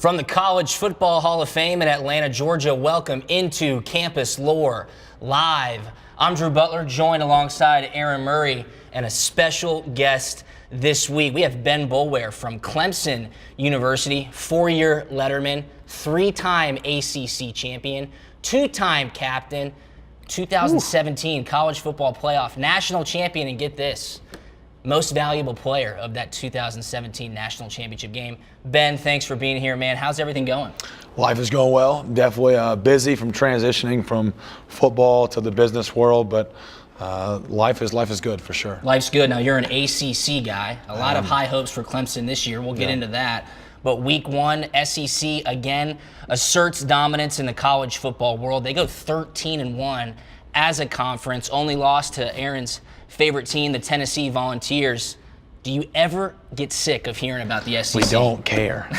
From the College Football Hall of Fame in Atlanta, Georgia, welcome into CampusLore Live. I'm Drew Butler, joined alongside Aaron Murray and a special guest this week. We have Ben Boulware from Clemson University, four-year letterman, three-time ACC champion, two-time captain, 2017 College Football Playoff national champion, and get this, most valuable player of that 2017 national championship game. Ben, thanks for being here, man. How's everything going? Life is going well. Definitely busy from transitioning from football to the business world, but life is good for sure. Life's good. Now, you're an ACC guy. A lot of high hopes for Clemson this year. We'll get into that. But week one, SEC again asserts dominance in the college football world. They go 13-1 as a conference, only lost to Aaron's favorite team, the Tennessee Volunteers. Do you ever get sick of hearing about the SEC? We don't care.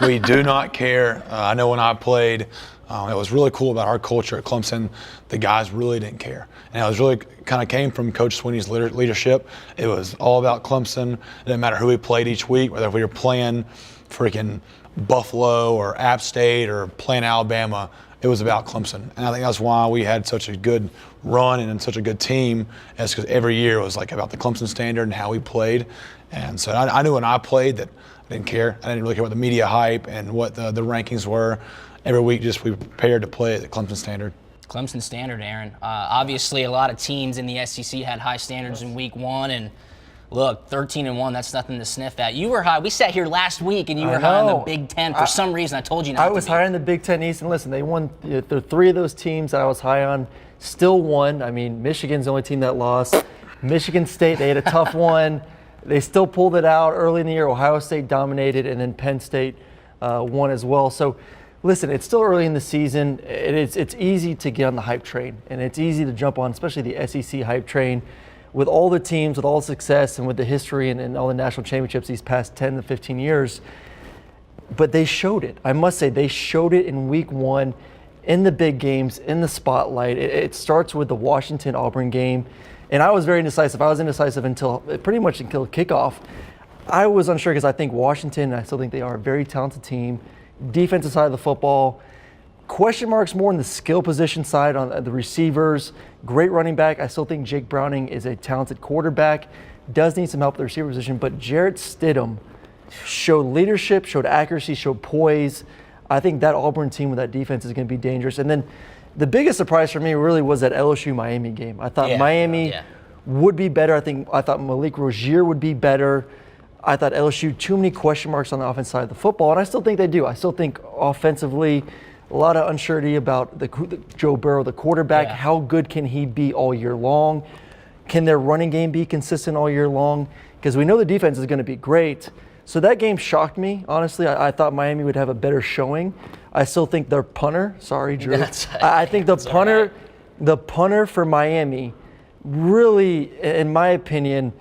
We do not care. I know when I played, it was really cool about our culture at Clemson. The guys really didn't care. And it was really kind of came from Coach Sweeney's leadership. It was all about Clemson. It didn't matter who we played each week, whether we were playing freaking Buffalo or App State or playing Alabama. It was about Clemson. And I think that's why we had such a good run and such a good team, is because every year it was like about the Clemson standard and how we played. And so I knew when I played that I didn't care. I didn't really care what the media hype and what the rankings were. Every week just we prepared to play at the Clemson standard. Clemson standard, Aaron. Obviously a lot of teams in the SEC had high standards in week one, and look, 13-1, that's nothing to sniff at. You were high. We sat here last week, and you were high on the Big Ten. For some reason, I told you not to be. I was high on the Big Ten East, and listen, they won. The three of those teams that I was high on still won. I mean, Michigan's the only team that lost. Michigan State, they had a tough one. They still pulled it out early in the year. Ohio State dominated, and then Penn State won as well. So, listen, it's still early in the season. It's easy to get on the hype train, and it's easy to jump on, especially the SEC hype train. With all the teams, with all the success, and with the history and all the national championships these past 10 to 15 years. But they showed it. I must say, they showed it in week one, in the big games, in the spotlight. It starts with the Washington-Auburn game. And I was very indecisive. I was indecisive until kickoff. I was unsure because I think Washington, and I still think they are a very talented team. Defensive side of the football. Question marks more on the skill position side on the receivers. Great running back. I still think Jake Browning is a talented quarterback. Does need some help at the receiver position, but Jarrett Stidham showed leadership, showed accuracy, showed poise. I think that Auburn team with that defense is going to be dangerous. And then the biggest surprise for me really was that LSU-Miami game. I thought Miami would be better. I thought Malik Rozier would be better. I thought LSU, too many question marks on the offense side of the football, and I still think they do. I still think offensively, a lot of uncertainty about the Joe Burrow, the quarterback. How good can he be all year long? Can their running game be consistent all year long? Because we know the defense is going to be great. So that game shocked me, honestly. I thought Miami would have a better showing. I still think their punter, sorry, Drew. I think the punter for Miami really, in my opinion,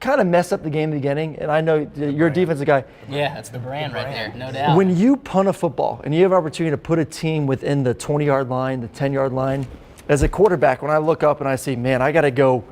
kind of messed up the game in the beginning, and I know you're a defensive guy. Yeah, that's the brand right there, no doubt. When you punt a football and you have an opportunity to put a team within the 20-yard line, the 10-yard line, as a quarterback, when I look up and I see, man, I got to go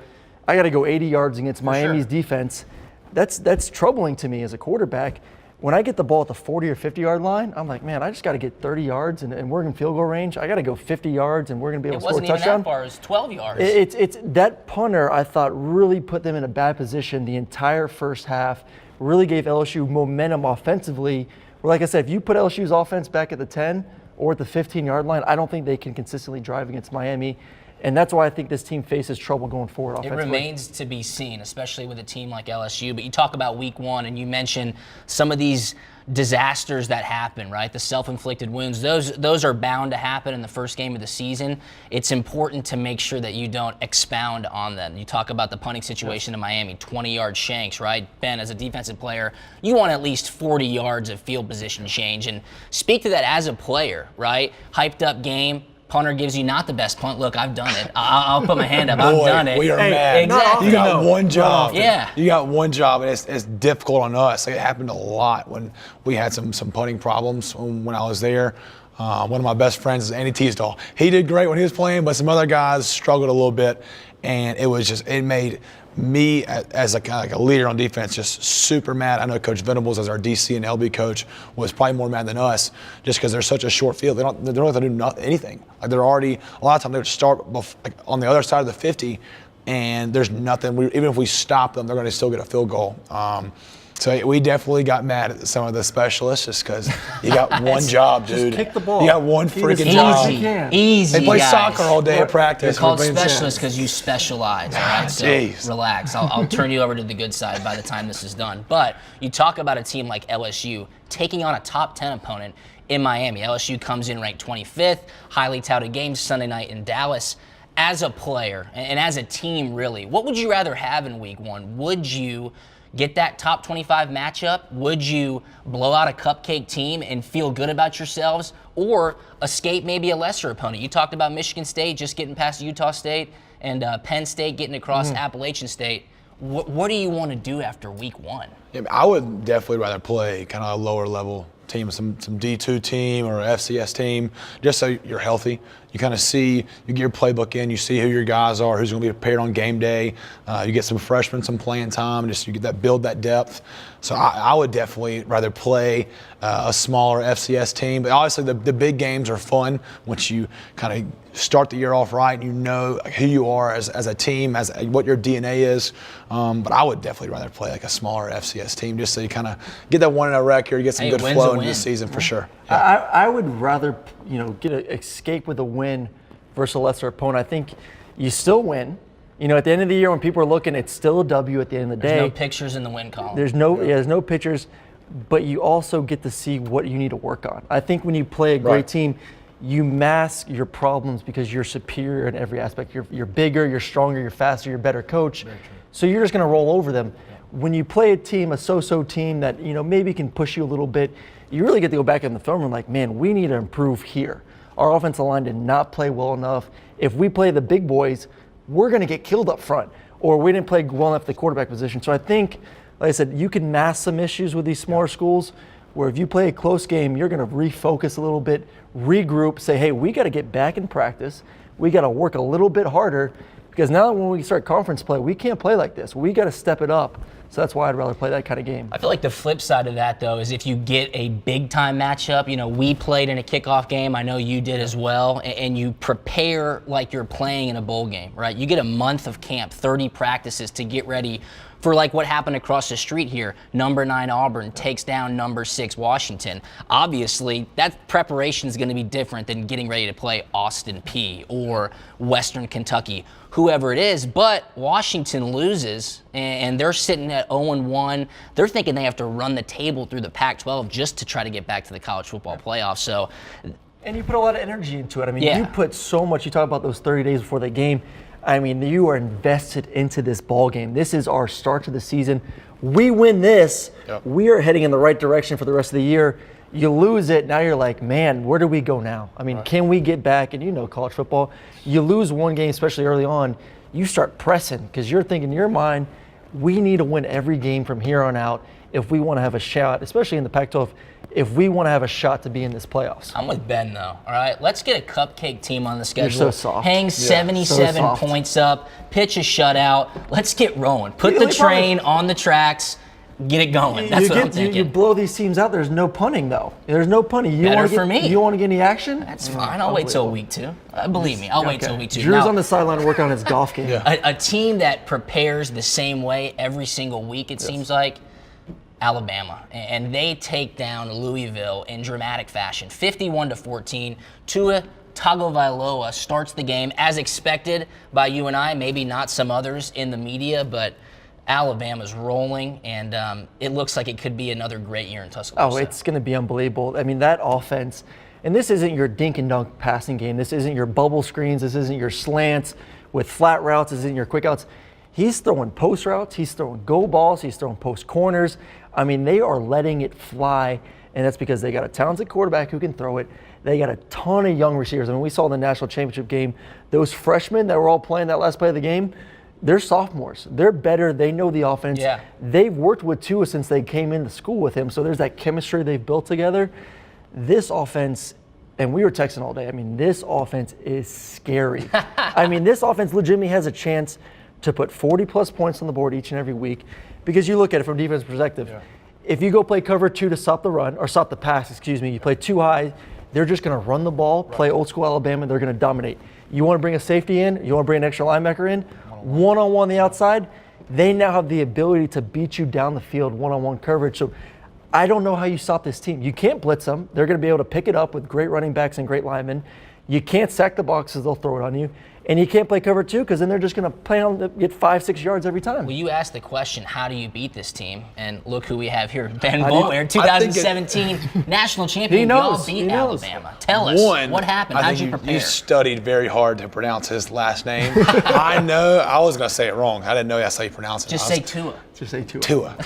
80 yards against Miami's defense, that's troubling to me as a quarterback. When I get the ball at the 40 or 50-yard line, I'm like, man, I just got to get 30 yards and we're in field goal range. I got to go 50 yards and we're going to be able to score a touchdown. It wasn't even that far. It was 12 yards. It's that punter, I thought, really put them in a bad position the entire first half, really gave LSU momentum offensively. Like I said, if you put LSU's offense back at the 10 or at the 15-yard line, I don't think they can consistently drive against Miami. And that's why I think this team faces trouble going forward offensively. It remains to be seen, especially with a team like LSU. But you talk about week one, and you mentioned some of these disasters that happen, right? The self-inflicted wounds, those are bound to happen in the first game of the season. It's important to make sure that you don't expound on them. You talk about the punting situation in Miami, 20-yard shanks, right? Ben, as a defensive player, you want at least 40 yards of field position change. And speak to that as a player, right? Hyped up game. Punter gives you not the best punt. Look, I've done it. I'll put my hand up. I've done it. We are mad. Exactly. You got one job. Yeah. You got one job, and it's difficult on us. Like, it happened a lot when we had some punting problems when I was there. One of my best friends is Andy Teasdall. He did great when he was playing, but some other guys struggled a little bit. And it was just, it made me as a kind of like a leader on defense, just super mad. I know Coach Venables, as our DC and LB coach, was probably more mad than us, just because they're such a short field. They don't have to do anything. Like they're already a lot of times they would start on the other side of the 50, and there's nothing. Even if we stop them, they're going to still get a field goal. So we definitely got mad at some of the specialists just because you got one job, dude. Just kick the ball. You got one freaking Easy, job. Easy, They play guys. soccer all day at practice. You're called We're being specialists because you specialize, all right? So Jeez. relax. I'll turn you over to the good side by the time this is done. But you talk about a team like LSU taking on a top 10 opponent in Miami. LSU comes in ranked 25th, highly touted game Sunday night in Dallas. As a player and as a team, really, what would you rather have in week one? Would you get that top 25 matchup? Would you blow out a cupcake team and feel good about yourselves, or escape maybe a lesser opponent? You talked about Michigan State just getting past Utah State and Penn State getting across Appalachian State. What do you want to do after week one? Yeah, I would definitely rather play kind of a lower level team, some D2 team or FCS team, just so you're healthy. You kind of see, you get your playbook in, you see who your guys are, who's going to be prepared on game day. You get some freshmen some playing time, just you get that, build that depth. So I would definitely rather play a smaller FCS team. But obviously the big games are fun once you kind of start the year off right and you know who you are as a team, as what your DNA is. But I would definitely rather play like a smaller FCS team just so you kind of get that 1-0 record, get some good flow into the season for sure. Yeah. I would rather, get an escape with a win versus a lesser opponent. I think you still win. At the end of the year when people are looking, it's still a W at the end of the day. There's no pictures in the win column. There's no pictures, but you also get to see what you need to work on. I think when you play a great team, you mask your problems because you're superior in every aspect. You're bigger, you're stronger, you're faster, you're a better coach. So you're just going to roll over them. Yeah. When you play a team, a so-so team that maybe can push you a little bit, you really get to go back in the film and like, man, we need to improve here. Our offensive line did not play well enough. If we play the big boys, we're going to get killed up front, or we didn't play well enough at the quarterback position. So I think, like I said, you can mask some issues with these smaller schools, where if you play a close game, you're going to refocus a little bit, regroup, say, hey, we got to get back in practice. We got to work a little bit harder, because now when we start conference play, we can't play like this. We got to step it up. So that's why I'd rather play that kind of game. I feel like the flip side of that, though, is if you get a big-time matchup, we played in a kickoff game. I know you did as well, and you prepare like you're playing in a bowl game, right? You get a month of camp, 30 practices to get ready for like what happened across the street here. Number 9 Auburn takes down number 6 Washington. Obviously, that preparation is going to be different than getting ready to play Austin Peay or Western Kentucky, whoever it is. But Washington loses, and they're sitting at 0-1. They're thinking they have to run the table through the Pac-12 just to try to get back to the college football playoff. So, and you put a lot of energy into it. I mean, you put so much. You talk about those 30 days before the game. I mean, you are invested into this ball game. This is our start to the season. We win this, we are heading in the right direction for the rest of the year. You lose it, now you're like, man, where do we go now? I mean, can we get back? And college football, you lose one game, especially early on, you start pressing because you're thinking in your mind, we need to win every game from here on out if we want to have a shot, especially in the Pac-12, if we want to have a shot to be in this playoffs. I'm with Ben, though. All right, let's get a cupcake team on the schedule. You're so soft. Hang 77 points up, pitch a shutout. Let's get rolling. Put the train on the tracks. Get it going. That's what I'm thinking. You blow these teams out. There's no punting, though. There's no punting. Better for me. You want to get any action? That's fine. I'll wait till week 2. Believe me, I'll wait till week 2. Drew's on the sideline working on his golf game. A team that prepares the same way every single week, it seems like, Alabama, and they take down Louisville in dramatic fashion, 51-14. Tua Tagovailoa starts the game as expected by you and I, maybe not some others in the media, but Alabama's rolling, and it looks like it could be another great year in Tuscaloosa. Oh, it's going to be unbelievable. I mean, that offense, and this isn't your dink and dunk passing game. This isn't your bubble screens. This isn't your slants with flat routes. This isn't your quick outs. He's throwing post routes. He's throwing go balls. He's throwing post corners. I mean, they are letting it fly, and that's because they got a talented quarterback who can throw it. They got a ton of young receivers. I mean, we saw in the national championship game, those freshmen that were all playing that last play of the game, they're sophomores. They're better. They know the offense. Yeah. They've worked with Tua since they came into school with him, so there's that chemistry they've built together. This offense, and we were texting all day, I mean, this offense is scary. I mean, this offense legitimately has a chance to put 40-plus points on the board each and every week, because you look at it from a defense perspective. Yeah. If you go play cover 2 to stop the run, or stop the pass, you play too high, they're just going to run the ball, play old school Alabama, they're going to dominate. You want to bring a safety in, you want to bring an extra linebacker in, one-on-one the outside, they now have the ability to beat you down the field one-on-one coverage. So I don't know how you stop this team. You can't blitz them. They're going to be able to pick it up with great running backs and great linemen. You can't sack the boxes, they'll throw it on you. And you can't play cover 2, because then they're just going to play on get 5-6 yards every time. Well, you asked the question, how do you beat this team? And look who we have here, Ben Boulware, 2017 national champion. He knows. Y'all beat Alabama. Tell us, what happened? How'd you prepare? You studied very hard to pronounce his last name. I know. I was going to say it wrong. I didn't know that's how you pronounce it. Just say Tua. Just say Tua. Tua.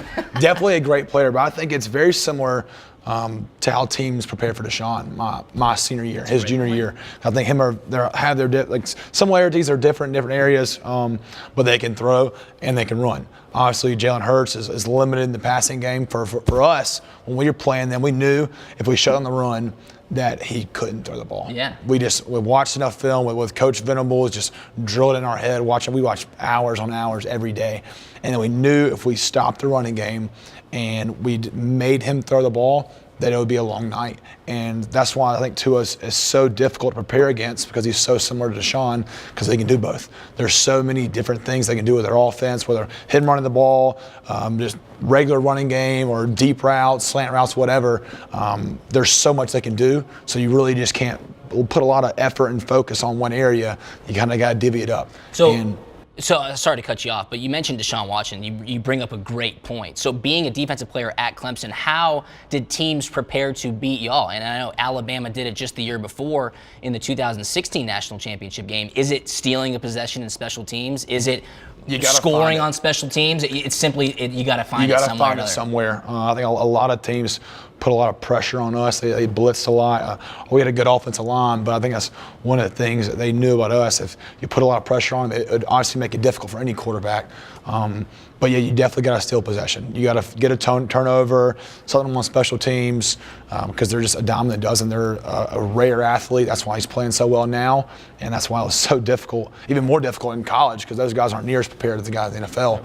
Definitely a great player, but I think it's very similar to how teams prepare for Deshaun, my senior year, his junior year. I think have their similarities are different in different areas, but they can throw and they can run. Obviously, Jalen Hurts is limited in the passing game. For us, when we were playing them, we knew if we shut on the run that he couldn't throw the ball. Yeah. We watched enough film with Coach Venables, just drilled in our head. We watched hours on hours every day, and then we knew if we stopped the running game and we made him throw the ball, that it would be a long night. And that's why I think Tua is so difficult to prepare against, because he's so similar to Deshaun, because they can do both. There's so many different things they can do with their offense, whether him running the ball, just regular running game, or deep routes, slant routes, whatever. There's so much they can do, so you really just can't put a lot of effort and focus on one area. You kind of got to divvy it up. So sorry to cut you off, but you mentioned Deshaun Watson. You bring up a great point. So being a defensive player at Clemson, how did teams prepare to beat y'all? And I know Alabama did it just the year before in the 2016 national championship game. Is it stealing a possession in special teams? Is it scoring on special teams? It's simply you got to find it somewhere. You got to find it somewhere. I think a lot of teams put a lot of pressure on us. They blitzed a lot. We had a good offensive line, but I think that's one of the things that they knew about us. If you put a lot of pressure on them, it would obviously make it difficult for any quarterback. But yeah, you definitely got to steal possession. You got to get a turnover, something on special teams, because they're just a dime in the dozen. They're a rare athlete. That's why he's playing so well now, and that's why it was so difficult, even more difficult in college, because those guys aren't near as prepared as the guys in the NFL.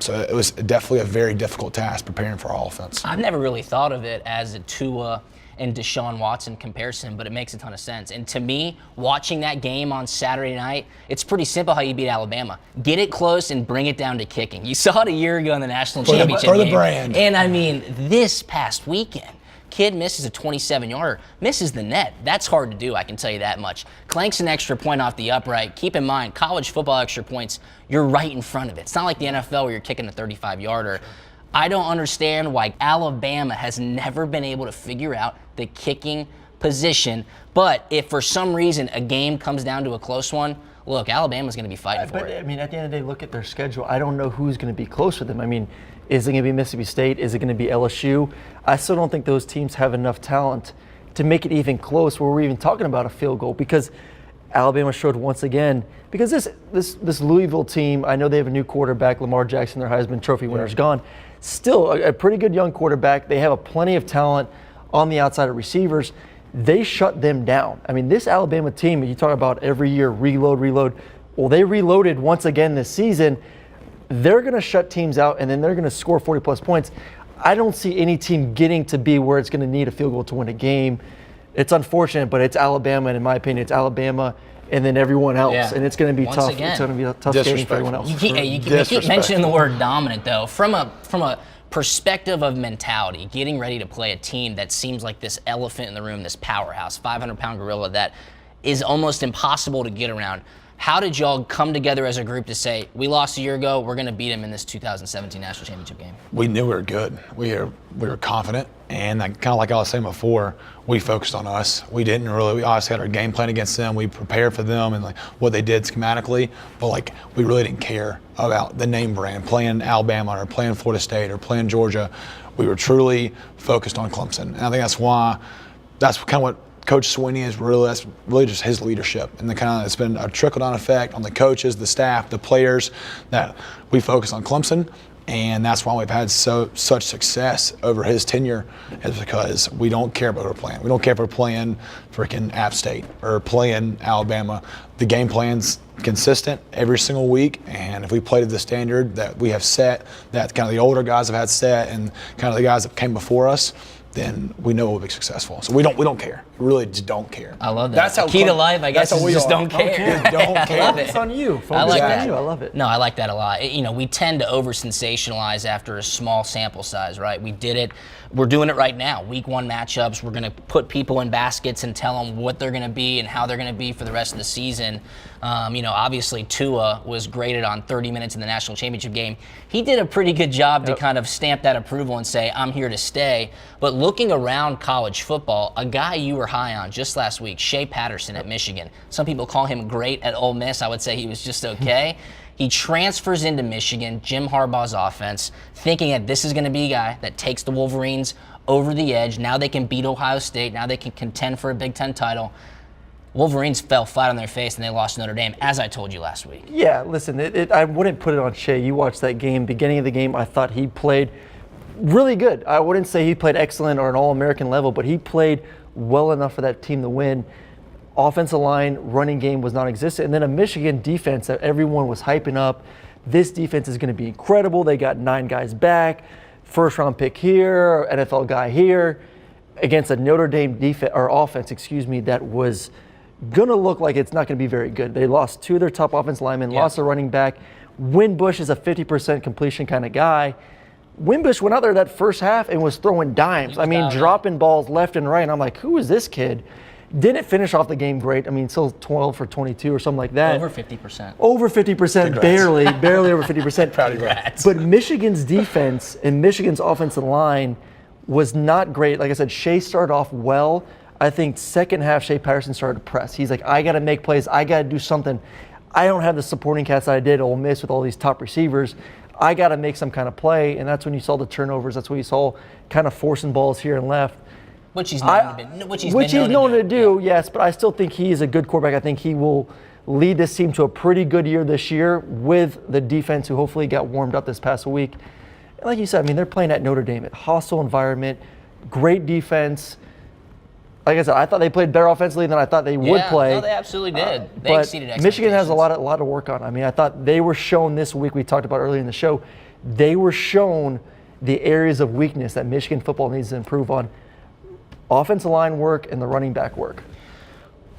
So it was definitely a very difficult task preparing for our offense. I've never really thought of it as a Tua and Deshaun Watson comparison, but it makes a ton of sense. And to me, watching that game on Saturday night, it's pretty simple how you beat Alabama. Get it close and bring it down to kicking. You saw it a year ago in the national championship game. For the game. brand. And I mean, this past weekend, kid misses a 27-yarder, misses the net. That's hard to do, I can tell you that much. Clanks an extra point off the upright. Keep in mind, college football extra points, you're right in front of it. It's not like the NFL where you're kicking a 35-yarder. I don't understand why Alabama has never been able to figure out the kicking position. But if for some reason a game comes down to a close one, look, Alabama's going to be fighting for it. I mean, at the end of the day, look at their schedule. I don't know who's going to be close with them. I mean, is it going to be Mississippi State? Is it going to be LSU? I still don't think those teams have enough talent to make it even close where we're even talking about a field goal, because Alabama showed once again, because this Louisville team, I know they have a new quarterback, Lamar Jackson, their Heisman Trophy winner, is gone. Still a pretty good young quarterback. They have plenty of talent on the outside of receivers. They shut them down. I mean, this Alabama team, you talk about every year, reload. Well, they reloaded once again this season. They're going to shut teams out, and then they're going to score 40-plus points. I don't see any team getting to be where it's going to need a field goal to win a game. It's unfortunate, but it's Alabama, and in my opinion, it's Alabama and then everyone else. Yeah. And it's going to be tough. It's going to be a tough game for everyone else. You keep mentioning the word dominant, though. From a perspective of mentality, getting ready to play a team that seems like this elephant in the room, this powerhouse, 500-pound gorilla that is almost impossible to get around. How did y'all come together as a group to say, we lost a year ago, we're going to beat them in this 2017 National Championship game? We knew we were good. We were confident, and kind of like I was saying before, we focused on us. We obviously had our game plan against them. We prepared for them and like what they did schematically, but like we really didn't care about the name brand, playing Alabama or playing Florida State or playing Georgia. We were truly focused on Clemson, and I think that's kind of what Coach Sweeney that's really just his leadership, and it's been a trickle-down effect on the coaches, the staff, the players, that we focus on Clemson, And that's why we've had such success over his tenure, is because we don't care about what we're playing. We don't care if we're playing freaking App State or playing Alabama. The game plan's consistent every single week, and if we play to the standard that we have set, that kind of the older guys have had set, and kind of the guys that came before us, then we know we'll be successful. So we don't care. We really just don't care. I love that. That's how key to life, I guess, is just don't care. Don't I care. love it. It's on you. I like that. I love it. No, I like that a lot. We tend to over-sensationalize after a small sample size, right? We did it. We're doing it right now. Week 1 matchups. We're going to put people in baskets and tell them what they're going to be and how they're going to be for the rest of the season. Obviously Tua was graded on 30 minutes in the national championship game. He did a pretty good job to kind of stamp that approval and say, I'm here to stay. But looking around college football, a guy you were high on just last week, Shea Patterson at Michigan. Some people call him great at Ole Miss. I would say he was just okay. He transfers into Michigan, Jim Harbaugh's offense, thinking that this is going to be a guy that takes the Wolverines over the edge. Now they can beat Ohio State. Now they can contend for a Big Ten title. Wolverines fell flat on their face and they lost to Notre Dame, as I told you last week. Yeah, listen, I wouldn't put it on Shea. You watched that game. Beginning of the game, I thought he played really good. I wouldn't say he played excellent or an All-American level, but he played well enough for that team to win. Offensive line, running game was non-existent. And then a Michigan defense that everyone was hyping up. This defense is going to be incredible. They got 9 guys back, first-round pick here, NFL guy here, against a Notre Dame offense, that was going to look like it's not going to be very good. They lost 2 of their top offensive linemen, lost a running back. Winbush is a 50% completion kind of guy. Winbush went out there that first half and was throwing dimes. Dropping balls left and right. And I'm like, who is this kid? Didn't finish off the game great. Still 12 for 22 or something like that. Over 50%. Over 50%, barely over 50%. Proud of you. But Michigan's defense and Michigan's offensive line was not great. Like I said, Shea started off well. I think second half, Shea Patterson started to press. He's like, I got to make plays. I got to do something. I don't have the supporting cast that I did at Ole Miss with all these top receivers. I got to make some kind of play. And that's when you saw the turnovers. That's when you saw kind of forcing balls here and left. Which he's known to do, yes. But I still think he is a good quarterback. I think he will lead this team to a pretty good year this year with the defense who hopefully got warmed up this past week. And like you said, they're playing at Notre Dame, at hostile environment, great defense. Like I said, I thought they played better offensively than I thought they would play. No, they absolutely did. They but exceeded expectations. Michigan has a lot to work on. I thought they were shown this week, we talked about earlier in the show, they were shown the areas of weakness that Michigan football needs to improve on. Offensive line work and the running back work.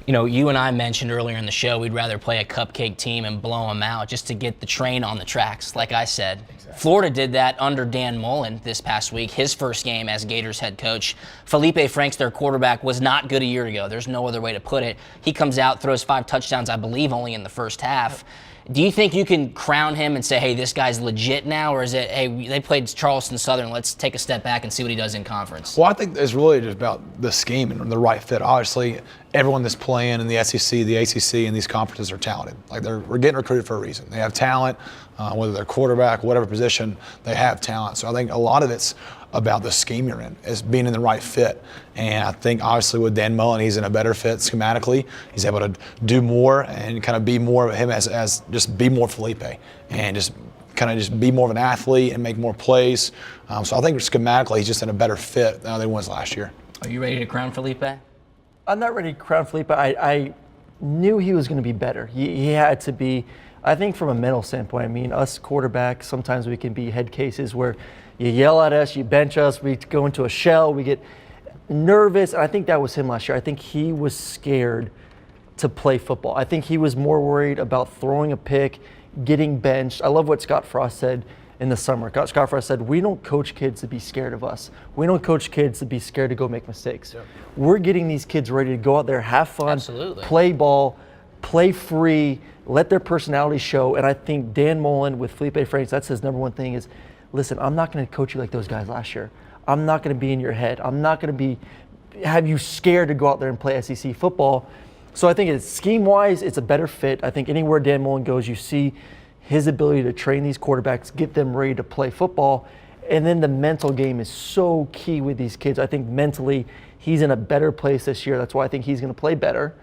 You and I mentioned earlier in the show we'd rather play a cupcake team and blow them out just to get the train on the tracks, like I said. Exactly. Florida did that under Dan Mullen this past week, his first game as Gators head coach. Felipe Franks, their quarterback, was not good a year ago. There's no other way to put it. He comes out, throws 5 touchdowns, I believe, only in the first half. Do you think you can crown him and say, hey, this guy's legit now? Or is it, hey, they played Charleston Southern, let's take a step back and see what he does in conference? Well, I think it's really just about the scheme and the right fit. Obviously, everyone that's playing in the SEC, the ACC, and these conferences are talented. We're getting recruited for a reason. They have talent, whether they're quarterback, whatever position, they have talent. So I think a lot of it's about the scheme you're in, is being in the right fit. And I think obviously with Dan Mullen, he's in a better fit schematically. He's able to do more and kind of be more of him as just be more Felipe and just be more of an athlete and make more plays. So I think schematically he's just in a better fit than he was last year. Are you ready to crown Felipe? I'm not ready to crown Felipe. I knew he was going to be better. He had to be. I think from a mental standpoint, us quarterbacks, sometimes we can be head cases where you yell at us, you bench us, we go into a shell, we get nervous. And I think that was him last year. I think he was scared to play football. I think he was more worried about throwing a pick, getting benched. I love what Scott Frost said in the summer. Scott Frost said, we don't coach kids to be scared of us. We don't coach kids to be scared to go make mistakes. Yep. We're getting these kids ready to go out there, have fun, Absolutely. Play ball, play free, let their personality show. And I think Dan Mullen with Felipe Franks, that's his number one thing is, listen, I'm not going to coach you like those guys last year. I'm not going to be in your head. I'm not going to have you scared to go out there and play SEC football. So I think it's scheme-wise, it's a better fit. I think anywhere Dan Mullen goes, you see his ability to train these quarterbacks, get them ready to play football. And then the mental game is so key with these kids. I think mentally he's in a better place this year. That's why I think he's going to play better.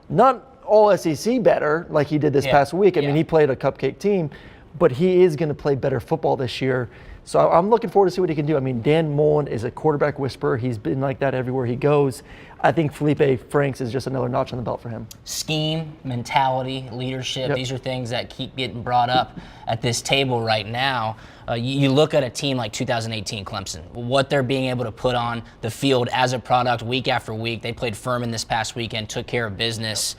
Not all SEC better like he did this past week. I mean, he played a cupcake team. but he is going to play better football this year. So I'm looking forward to see what he can do. I mean, Dan Mullen is a quarterback whisperer. He's been like that everywhere he goes. I think Felipe Franks is just another notch on the belt for him. Scheme, mentality, leadership, Yep. these are things that keep getting brought up at this table right now. You look at a team like 2018 Clemson, what they're being able to put on the field as a product week after week. They played Furman this past weekend, took care of business.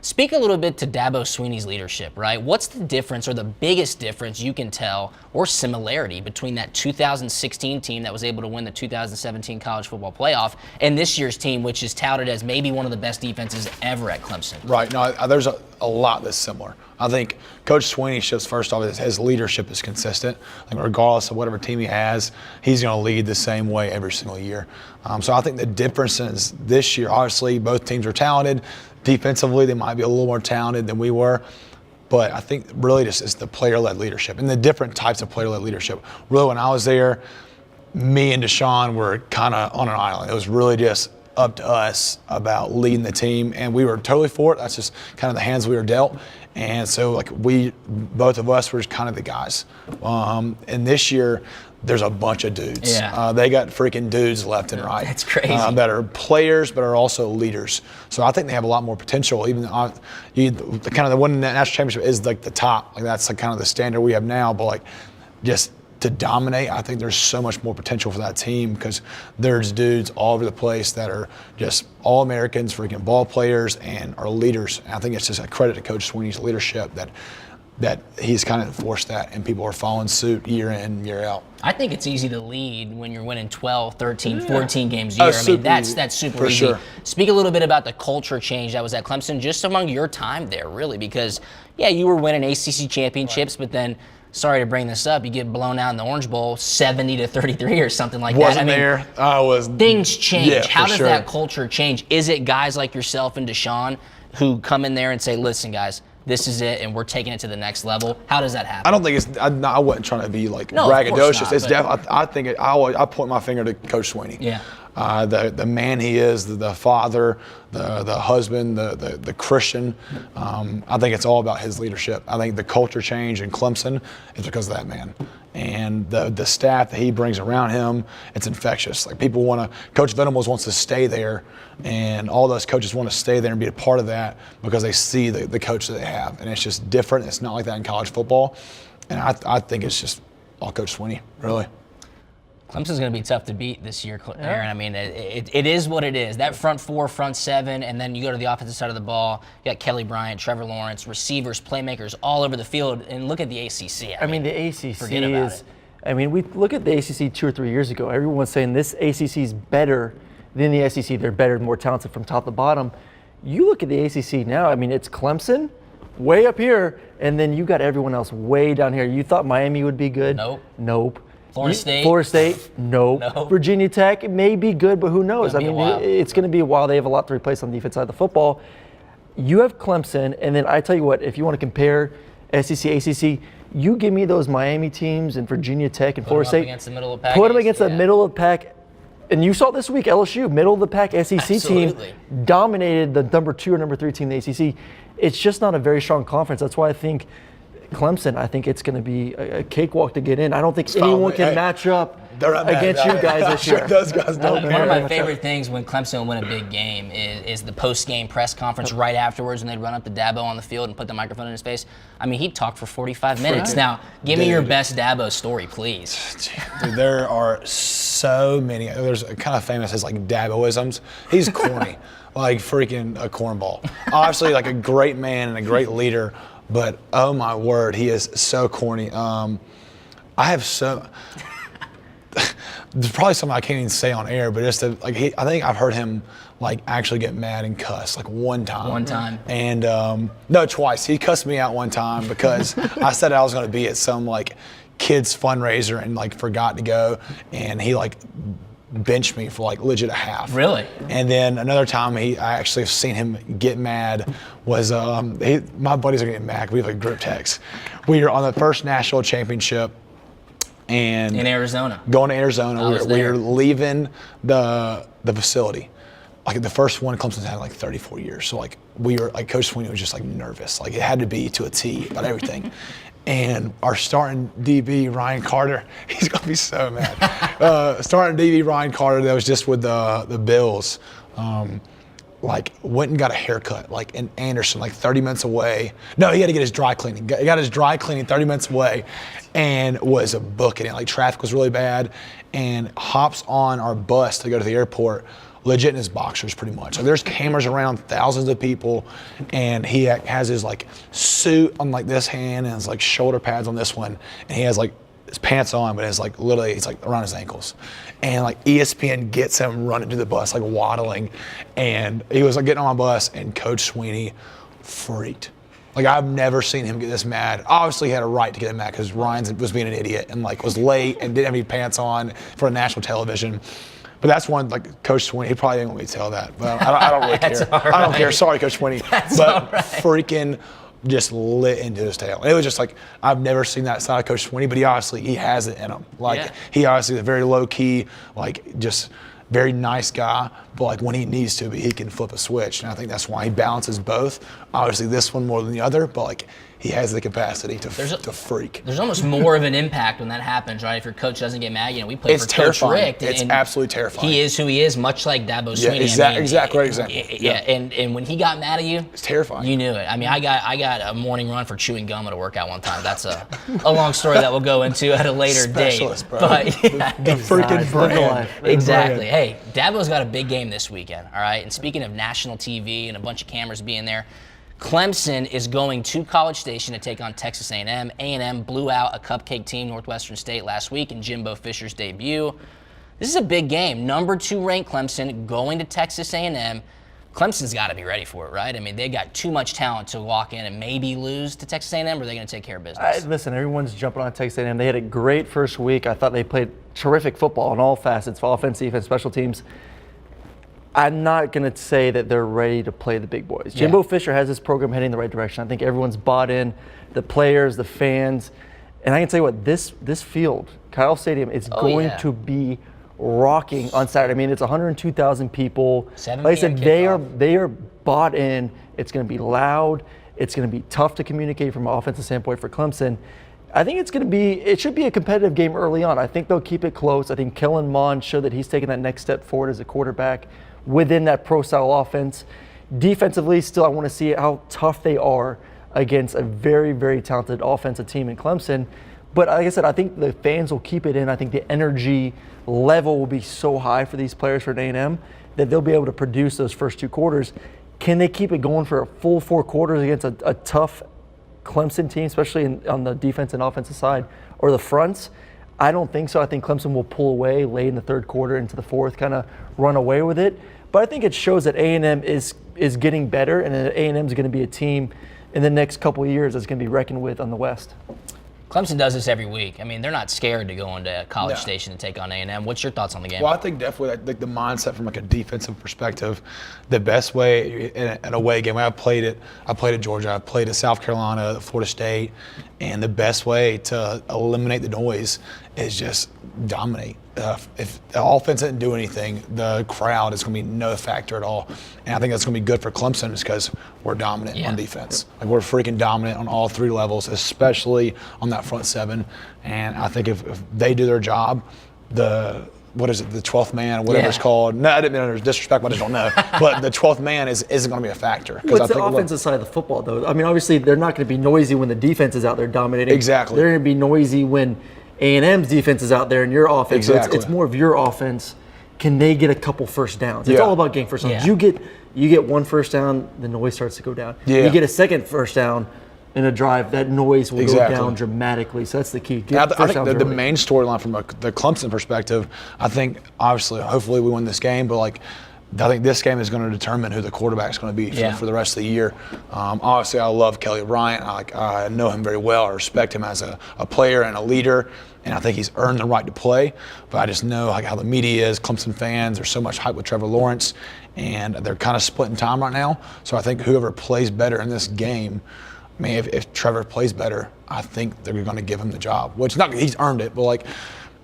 Speak a little bit to Dabo Swinney's leadership, right? What's the difference or the biggest difference you can tell or similarity between that 2016 team that was able to win the 2017 college football playoff and this year's team, which is touted as maybe one of the best defenses ever at Clemson? Right. No, there's a lot that's similar. I think Coach Swinney shows, first off, his leadership is consistent. Like regardless of whatever team he has, he's going to lead the same way every single year. So I think the difference is this year, obviously, both teams are talented. Defensively, they might be a little more talented than we were. But I think really just is the player-led leadership and the different types of player-led leadership. Really, when I was there, me and Deshaun were kind of on an island. It was really just up to us about leading the team, and we were totally for it. That's just kind of the hands we were dealt. And so, like, both of us were just kind of the guys. And this year, there's a bunch of dudes. Yeah. They got freaking dudes left and right. That's crazy. That are players, but are also leaders. So I think they have a lot more potential. Even the kind of the one national championship is like the top. Like that's like kind of the standard we have now. But like, just to dominate, I think there's so much more potential for that team because there's dudes all over the place that are just all Americans, freaking ball players, and are leaders. And I think it's just a credit to Coach Swinney's leadership that he's kind of forced that, and people are following suit year in, year out. I think it's easy to lead when you're winning 12, 13, 14 games a year. I mean, that's super for easy. Sure. Speak a little bit about the culture change that was at Clemson just among your time there, really, because, yeah, you were winning ACC championships, but then, sorry to bring this up, you get blown out in the Orange Bowl 70-33 or something like that. Wasn't there. I was. Things change. Yeah, How does sure. that culture change? Is it guys like yourself and Deshaun who come in there and say, listen, guys, this is it, and we're taking it to the next level? How does that happen? I don't think it's. I wasn't trying to be like No, of course braggadocious. not, It's but- definitely. I think it. I point my finger to Coach Swinney. Yeah. The man he is, the father, the husband, the Christian. I think it's all about his leadership. I think the culture change in Clemson is because of that man. And the staff that he brings around him, it's infectious. Like people want to, Coach Venables wants to stay there, and all those coaches want to stay there and be a part of that because they see the coach that they have. And it's just different. It's not like that in college football. And I think it's just all Coach Swinney, really. Clemson's going to be tough to beat this year, Aaron. I mean, it is what it is. That front four, front seven, and then you go to the offensive side of the ball. You got Kelly Bryant, Trevor Lawrence, receivers, playmakers all over the field. And look at the ACC. I mean, the ACC forget about is. it. I mean, we look at the ACC 2 or 3 years ago. Everyone's saying this ACC is better than the SEC. They're better, more talented from top to bottom. You look at the ACC now. I mean, it's Clemson way up here, and then you got everyone else way down here. You thought Miami would be good? Nope. Florida State? Nope. Nope. Virginia Tech, it may be good, but who knows? I Gonna be mean, a while. it's going to be a while. They have a lot to replace on the defense side of the football. You have Clemson, and then I tell you what, if you want to compare SEC, ACC, you give me those Miami teams and Virginia Tech and Florida them up State. against the middle of the pack Put them against the yeah. middle of the pack. And you saw this week, LSU, middle of the pack SEC Absolutely. team, dominated the number 2 or number 3 team in the ACC. It's just not a very strong conference. That's why I think Clemson, I think it's going to be a cakewalk to get in. I don't think anyone can match up against you guys this year. Those guys don't. One of my favorite things when Clemson would win a big game is the post-game press conference right afterwards when they'd run up to Dabo on the field and put the microphone in his face. I mean, he'd talk for 45 minutes. Now, give me your best Dabo story, please. Dude, there are so many. There's kind of famous as like Daboisms. He's corny, like freaking a cornball. Obviously, like a great man and a great leader, but oh my word, he is so corny. I have so. There's probably something I can't even say on air, but just to, like I think I've heard him like actually get mad and cuss like one time. One time. And no, twice. He cussed me out one time because I said I was going to be at some like kids fundraiser and like forgot to go, and he like benched me for like legit a half. Really? And then another time I actually have seen him get mad was my buddies are getting mad. We have a group text. We were on the first national championship. And In Arizona. Going to Arizona. We there. were leaving the facility. Like the first one Clemson's had in like 34 years. So like we were like Coach Swinney was just like nervous. Like it had to be to a T about everything. And our starting DB, Ryan Carter, he's going to be so mad. Starting DB, Ryan Carter, that was just with the Bills, went and got a haircut, in Anderson, 30 minutes away. No, he had to get his dry cleaning. He got his dry cleaning 30 minutes away and was booking it. Traffic was really bad, and hops on our bus to go to the airport, legit in his boxers pretty much. So there's cameras around, thousands of people, and he has his suit on this hand and his shoulder pads on this one, and he has his pants on, but it's literally it's around his ankles. And ESPN gets him running to the bus, waddling, and he was getting on my bus, and Coach Sweeney freaked. I've never seen him get this mad. Obviously, he had a right to get mad because Ryan was being an idiot and was late and didn't have any pants on for national television. But that's one, Coach Sweeney, he probably didn't want me to tell that, but I don't really care. All right. I don't care. Sorry, Coach Sweeney. That's but all right. Freaking just lit into his tail. And it was just I've never seen that side of Coach Sweeney, but he has it in him. He obviously is a very low key, just very nice guy, but when he needs to, he can flip a switch. And I think that's why he balances both. Obviously, this one more than the other, but he has the capacity to freak. There's almost more of an impact when that happens, right? If your coach doesn't get mad, we played It's for terrifying. Coach Rick. It's absolutely terrifying. He is who he is, much like Dabo Sweeney. Exactly. Yeah, and when he got mad at you, it's terrifying. You knew it. I got a morning run for chewing gum at a workout one time. That's a long story that we'll go into at a later Specialist, date. bro. But the freaking brand. Exactly. Hey, Dabo's got a big game this weekend, all right? And speaking of national TV and a bunch of cameras being there, Clemson is going to College Station to take on Texas A&M. A&M blew out a cupcake team, Northwestern State, last week in Jimbo Fisher's debut. This is a big game. Number 2 ranked Clemson going to Texas A&M. Clemson's got to be ready for it, right? They got too much talent to walk in and maybe lose to Texas A&M, or are they going to take care of business? Listen, everyone's jumping on Texas A&M. They had a great first week. I thought they played terrific football in all facets, offense, defense, special teams. I'm not going to say that they're ready to play the big boys. Jimbo Fisher has this program heading in the right direction. I think everyone's bought in, the players, the fans. And I can tell you what, this field, Kyle Stadium, is going to be rocking on Saturday. It's 102,000 people. Like I said, they are bought in. It's going to be loud. It's going to be tough to communicate from an offensive standpoint for Clemson. I think it should be a competitive game early on. I think they'll keep it close. I think Kellen Mond showed that he's taken that next step forward as a quarterback within that pro-style offense. Defensively, still, I want to see how tough they are against a very, very talented offensive team in Clemson. But like I said, I think the fans will keep it in. I think the energy level will be so high for these players for A&M that they'll be able to produce those first 2 quarters. Can they keep it going for a full 4 quarters against a tough Clemson team, especially on the defense and offensive side, or the fronts? I don't think so. I think Clemson will pull away late in the 3rd quarter into the 4th, kind of run away with it. But I think it shows that A&M is getting better, and that A&M is going to be a team in the next couple of years that's going to be reckoned with on the West. Clemson does this every week. They're not scared to go into College Station and take on A&M. What's your thoughts on the game? Well, I think definitely the mindset from a defensive perspective, the best way in an away game. I played at Georgia, I played at South Carolina, Florida State, and the best way to eliminate the noise is just dominate. If the offense didn't do anything, the crowd is going to be no factor at all. And I think that's going to be good for Clemson just because we're dominant on defense. We're freaking dominant on all 3 levels, especially on that front 7. And I think if they do their job, the 12th man, whatever it's called. No, I didn't mean to disrespect, but I just don't know. But the 12th man isn't going to be a factor. What's the offensive side of the football, though? Obviously, they're not going to be noisy when the defense is out there dominating. Exactly. They're going to be noisy when A&M's defense is out there and your offense. Exactly. So it's more of your offense. Can they get a couple first downs? It's all about getting first downs. You get 1 first down, the noise starts to go down. You get a 2nd first down in a drive, that noise will go down dramatically. So that's the key. I think the main storyline from the Clemson perspective, I think obviously, hopefully we win this game, but I think this game is going to determine who the quarterback's going to be for the rest of the year. Obviously, I love Kelly Bryant. I know him very well. I respect him as a player and a leader, and I think he's earned the right to play. But I just know how the media is, Clemson fans. There's so much hype with Trevor Lawrence, and they're kind of splitting time right now. So I think whoever plays better in this game, if Trevor plays better, I think they're going to give him the job. Which he's earned it, but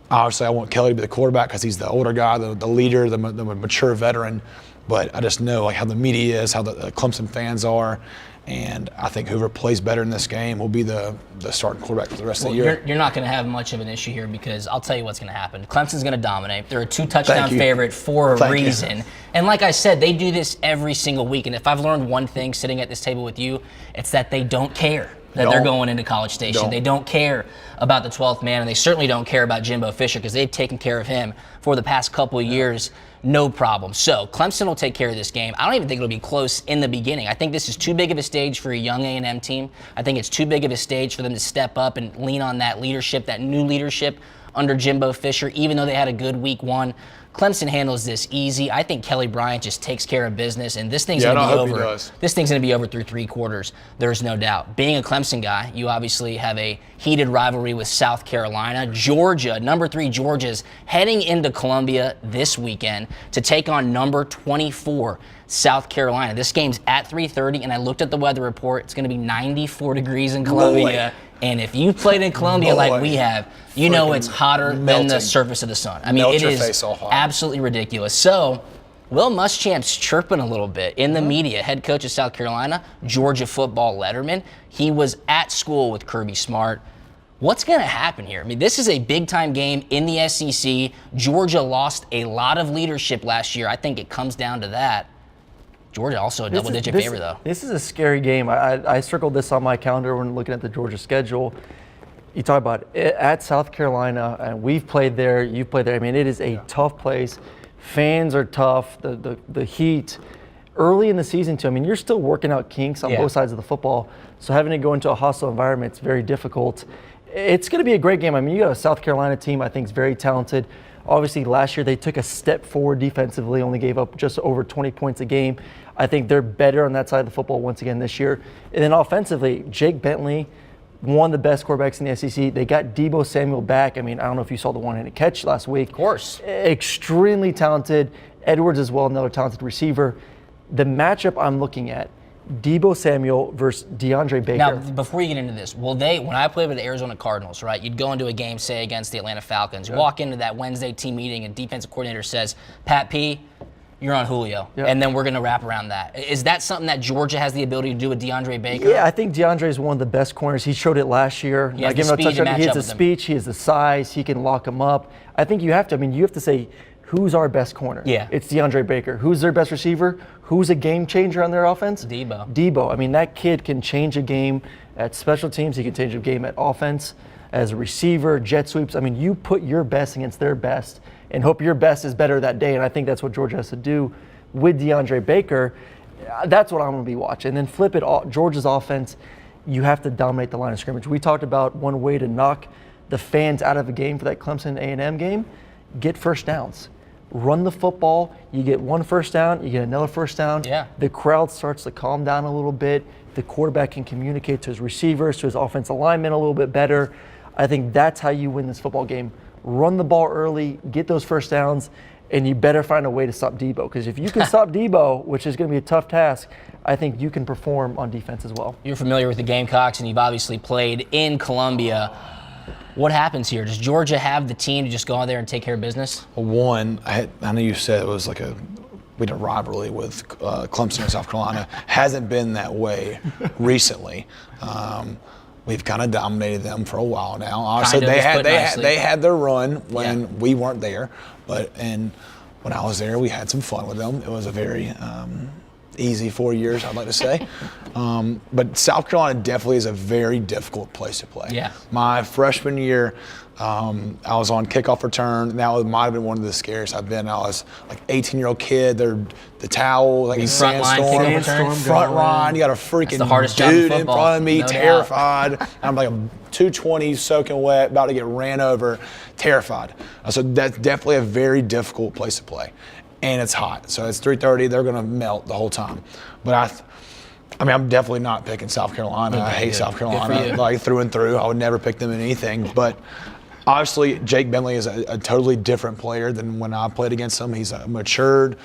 obviously, I want Kelly to be the quarterback because he's the older guy, the leader, the mature veteran. but I just know like how the media is, how the Clemson fans are. And I think whoever plays better in this game will be the starting quarterback for the rest of the year. You're not going to have much of an issue here because I'll tell you what's going to happen. Clemson's going to dominate. They're a 2-touchdown favorite for a reason. And like I said, they do this every single week. And if I've learned one thing sitting at this table with you, it's that they don't care that they're going into College Station. They don't care about the 12th man, and they certainly don't care about Jimbo Fisher because they've taken care of him for the past couple of years. No problem. So Clemson will take care of this game. I don't even think it'll be close in the beginning. I think this is too big of a stage for a young A&M team. I think it's too big of a stage for them to step up and lean on that leadership, that new leadership under Jimbo Fisher, even though they had a good week one. Clemson handles this easy. I think Kelly Bryant just takes care of business, and this thing's going to be over. This thing's going to be over through 3 quarters. There's no doubt. Being a Clemson guy, you obviously have a heated rivalry with South Carolina. Georgia, number 3 Georgia's heading into Columbia this weekend to take on number 24 South Carolina. This game's at 3:30, and I looked at the weather report. It's going to be 94 degrees in Columbia. And if you've played in Columbia like we have, you know it's hotter than the surface of the sun. I mean, it is absolutely ridiculous. So, Will Muschamp's chirping a little bit in the media. Head coach of South Carolina, Georgia football letterman. He was at school with Kirby Smart. What's going to happen here? I mean, this is a big-time game in the SEC. Georgia lost a lot of leadership last year. I think it comes down to that. Georgia also a double-digit favorite, though. This is a scary game. I circled this on my calendar when looking at the Georgia schedule. You talk about it, at South Carolina, and we've played there, you've played there. I mean, it is a tough place. Fans are tough. The heat. Early in the season, too, I mean, you're still working out kinks on both sides of the football. So having to go into a hostile environment, it's very difficult. It's going to be a great game. I mean, you got a South Carolina team I think is very talented. Obviously, last year they took a step forward defensively, only gave up just over 20 points a game. I think they're better on that side of the football once again this year. And then offensively, Jake Bentley, one of the best quarterbacks in the SEC. They got Deebo Samuel back. I mean, I don't know if you saw the one-handed catch last week. Of course. Extremely talented. Edwards as well, another talented receiver. The matchup I'm looking at, Deebo Samuel versus DeAndre Baker. Now, before you get into this, when I played with the Arizona Cardinals, right, you'd go into a game, say, against the Atlanta Falcons, walk into that Wednesday team meeting, and defensive coordinator says, Pat P., you're on Julio, and then we're going to wrap around that. Is that something that Georgia has the ability to do with DeAndre Baker? Yeah, I think DeAndre is one of the best corners. He showed it last year. He has the speed to match up with him. He has the speed, he has the size, he can lock him up. I think you have to say, who's our best corner? Yeah. It's DeAndre Baker. Who's their best receiver? Who's a game changer on their offense? Deebo. I mean, that kid can change a game at special teams. He can change a game at offense, as a receiver, jet sweeps. I mean, you put your best against their best and hope your best is better that day. And I think that's what Georgia has to do with DeAndre Baker. That's what I'm going to be watching. And then flip it, Georgia's offense, you have to dominate the line of scrimmage. We talked about one way to knock the fans out of a game for that Clemson A&M game, get first downs. Run the football, you get one first down, you get another first down. Yeah. The crowd starts to calm down a little bit. The quarterback can communicate to his receivers, to his offensive linemen a little bit better. I think that's how you win this football game. Run the ball early, get those first downs, and you better find a way to stop Deebo. Because if you can stop Deebo, which is going to be a tough task, I think you can perform on defense as well. You're familiar with the Gamecocks, and you've obviously played in Columbia. What happens here? Does Georgia have the team to just go out there and take care of business? One, I know you said it was like we had a rivalry with Clemson and South Carolina. Hasn't been that way recently. We've kind of dominated them for a while now. Obviously, they had their run when we weren't there, and when I was there, we had some fun with them. It was a very easy 4 years, I'd like to say. But South Carolina definitely is a very difficult place to play. Yeah. My freshman year, I was on kickoff return. That might have been one of the scariest I've been. I was like 18-year-old kid. The towel, like a sandstorm, front line. You got a freaking dude in front of me, terrified. I'm like a 220 soaking wet, about to get ran over, terrified. So that's definitely a very difficult place to play. And it's hot. So it's 3:30. They're going to melt the whole time. But I'm definitely not picking South Carolina. I hate South Carolina, like through and through. I would never pick them in anything. But obviously, Jake Bentley is a totally different player than when I played against him. He's matured,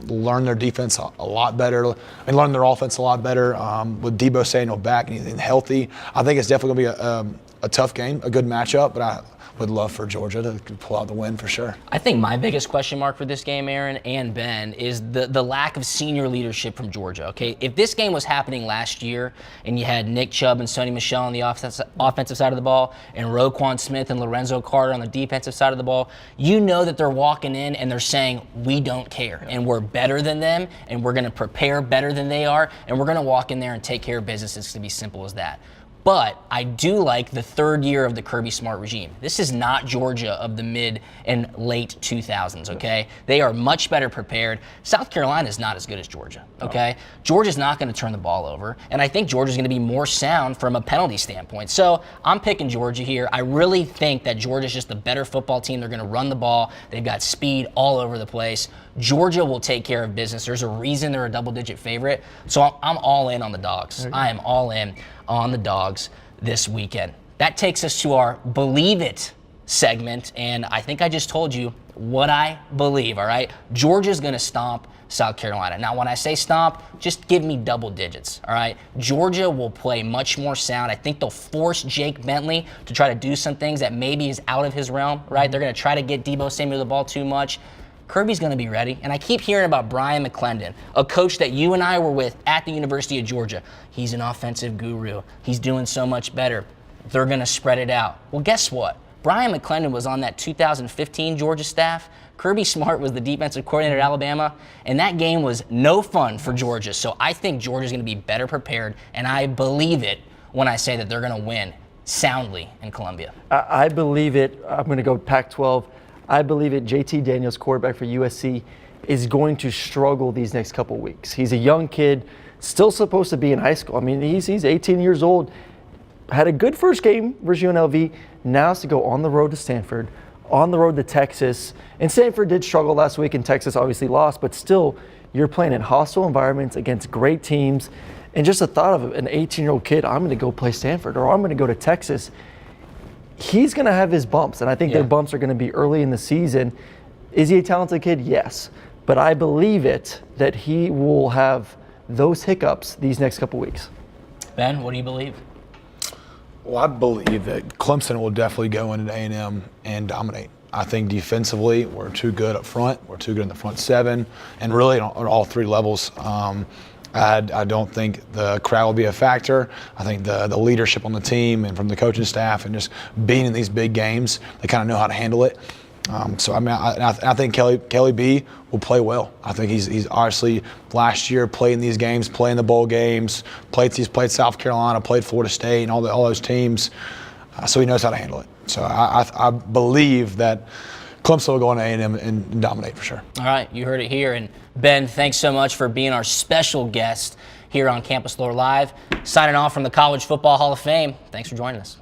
learned their defense a lot better, learned their offense a lot better. With Deebo Samuel back and healthy, I think it's definitely going to be a tough game, a good matchup. But would love for Georgia to pull out the win for sure. I think my biggest question mark for this game, Aaron and Ben, is the lack of senior leadership from Georgia. Okay, if this game was happening last year and you had Nick Chubb and Sony Michel on the offensive side of the ball and Roquan Smith and Lorenzo Carter on the defensive side of the ball, you know that they're walking in and they're saying, we don't care and we're better than them and we're going to prepare better than they are and we're going to walk in there and take care of business. It's going to be simple as that. But I do like the third year of the Kirby Smart regime. This is not Georgia of the mid and late 2000s, okay? They are much better prepared. South Carolina is not as good as Georgia, okay? Georgia's not going to turn the ball over, and I think Georgia's going to be more sound from a penalty standpoint. So I'm picking Georgia here. I really think that Georgia's just a better football team. They're going to run the ball. They've got speed all over the place. Georgia will take care of business. There's a reason they're a double-digit favorite. So I'm all in on the dogs. I am all in on the dogs this weekend. That takes us to our Believe It segment, and I think I just told you what I believe, all right? Georgia's going to stomp South Carolina. Now, when I say stomp, just give me double digits, all right? Georgia will play much more sound. I think they'll force Jake Bentley to try to do some things that maybe is out of his realm, right? They're going to try to get Deebo Samuel the ball too much. Kirby's going to be ready. And I keep hearing about Brian McClendon, a coach that you and I were with at the University of Georgia. He's an offensive guru. He's doing so much better. They're going to spread it out. Well, guess what? Brian McClendon was on that 2015 Georgia staff. Kirby Smart was the defensive coordinator at Alabama, and that game was no fun for Georgia. So I think Georgia's going to be better prepared, and I believe it when I say that they're going to win soundly in Columbia. I believe it. I'm going to go Pac-12. I believe it. JT Daniels, quarterback for USC, is going to struggle these next couple weeks. He's a young kid, still supposed to be in high school. I mean, he's 18 years old. Had a good first game versus UNLV. Now has to go on the road to Stanford, on the road to Texas. And Stanford did struggle last week, and Texas obviously lost. But still, you're playing in hostile environments against great teams. And just the thought of an 18-year-old kid, I'm going to go play Stanford or I'm going to go to Texas. He's going to have his bumps, and I think their bumps are going to be early in the season. Is he a talented kid? Yes. But I believe it that he will have those hiccups these next couple weeks. Ben, what do you believe? Well, I believe that Clemson will definitely go into A&M and dominate. I think defensively, we're too good up front. We're too good in the front seven, and really on all three levels. I don't think the crowd will be a factor. I think the leadership on the team and from the coaching staff and just being in these big games, they kind of know how to handle it. So I mean, I think Kelly B will play well. I think he's obviously last year played in these games, playing the bowl games, he's played South Carolina, played Florida State, and all those teams. So he knows how to handle it. So I believe that Clemson will go on A&M and dominate for sure. All right, you heard it here. And Ben, thanks so much for being our special guest here on Campus Lore Live. Signing off from the College Football Hall of Fame. Thanks for joining us.